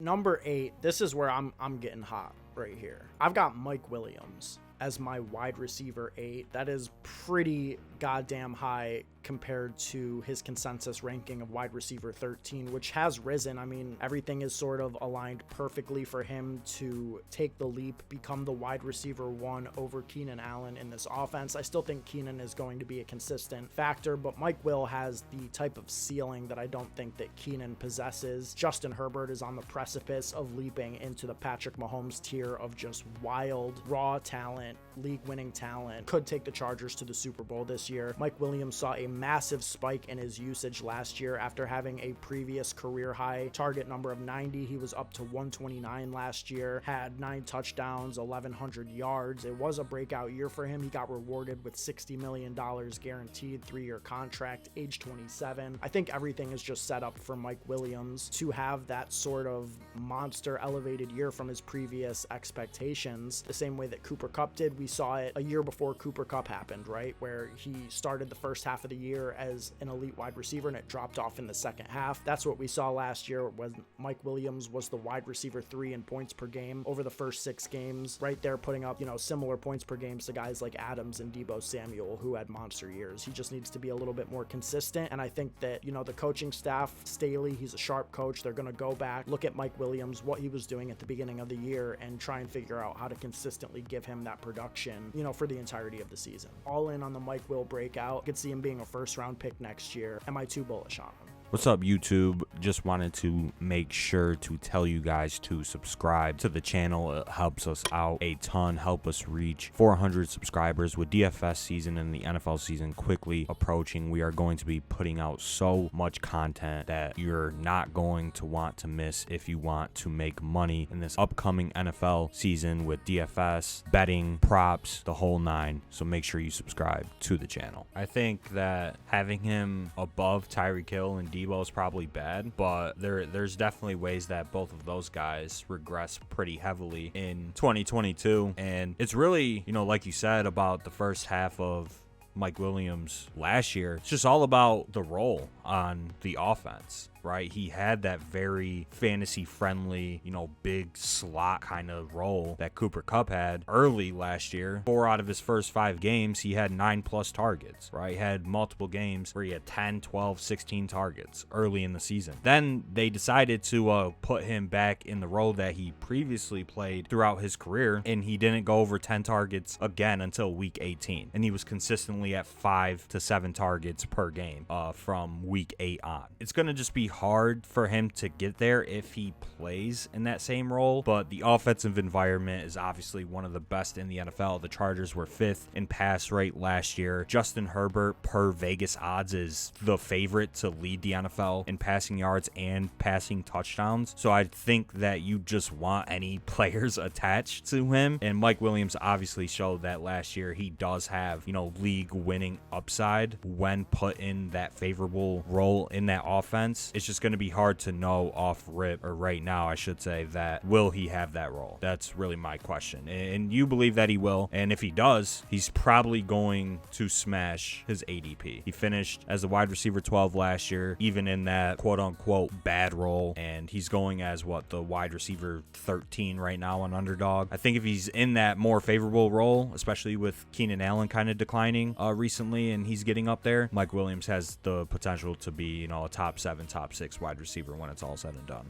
Number 8, this is where I'm getting hot right here. I've got Mike Williams as my wide receiver 8. That is pretty goddamn high compared to his consensus ranking of wide receiver 13, which has risen. I mean, everything is sort of aligned perfectly for him to take the leap, become the wide receiver 1 over Keenan Allen in this offense. I still think Keenan is going to be a consistent factor, but Mike Will has the type of ceiling that I don't think that Keenan possesses. Justin Herbert is on the precipice of leaping into the Patrick Mahomes tier of just wild, raw talent, league-winning talent. Could take the Chargers to the Super Bowl this year. Mike Williams saw a massive spike in his usage last year after having a previous career high target number of 90. He was up to 129 last year, had 9 touchdowns, 1,100 yards. It was a breakout year for him. He got rewarded with $60 million guaranteed, 3-year contract, age 27. I think everything is just set up for Mike Williams to have that sort of monster elevated year from his previous expectations, the same way that Cooper Kupp did. We saw it a year before Cooper Kupp happened, right? Where he started the first half of the year as an elite wide receiver and it dropped off in the second half. That's what we saw last year when Mike Williams was the wide receiver 3 in points per game over the first 6 games, right there putting up, similar points per game to guys like Adams and Deebo Samuel who had monster years. He just needs to be a little bit more consistent, and I think that, the coaching staff, Staley, he's a sharp coach. They're going to go back, look at Mike Williams, what he was doing at the beginning of the year, and try and figure out how to consistently give him that production, for the entirety of the season. All in on the Mike Will breakout. I could see him being a first-round pick next year. Am I too bullish on him? What's up, YouTube? Just wanted to make sure to tell you guys to subscribe to the channel. It helps us out a ton, help us reach 400 subscribers. With DFS season and the NFL season quickly approaching, we are going to be putting out so much content that you're not going to want to miss if you want to make money in this upcoming NFL season with DFS, betting, props, the whole 9. So make sure you subscribe to the channel. I think that having him above Tyreek Hill and Deebo is probably bad, but there's definitely ways that both of those guys regress pretty heavily in 2022. And it's really, like you said about the first half of Mike Williams last year, it's just all about the role on the offense, right? He had that very fantasy friendly, big slot kind of role that Cooper Kupp had early last year. 4 out of his first 5 games, he had 9+ targets, right? He had multiple games where he had 10, 12, 16 targets early in the season. Then they decided to put him back in the role that he previously played throughout his career, and he didn't go over 10 targets again until week 18. And he was consistently at 5 to 7 targets per game from week 8 on. It's going to just be hard for him to get there if he plays in that same role, but the offensive environment is obviously one of the best in the NFL. The Chargers were 5th in pass rate last year. Justin Herbert, per Vegas odds, is the favorite to lead the NFL in passing yards and passing touchdowns. So I think that you just want any players attached to him, and Mike Williams obviously showed that last year he does have, league winning upside when put in that favorable role in that offense. It's just going to be hard to know off rip, or right now I should say, that will he have that role? That's really my question. And you believe that he will, and if he does, he's probably going to smash his ADP. He finished as a wide receiver 12 last year, even in that quote-unquote bad role, and he's going as the wide receiver 13 right now on Underdog. I think if he's in that more favorable role, especially with Keenan Allen kind of declining recently and he's getting up there, Mike Williams has the potential to be, a top 7, top 6 wide receiver when it's all said and done.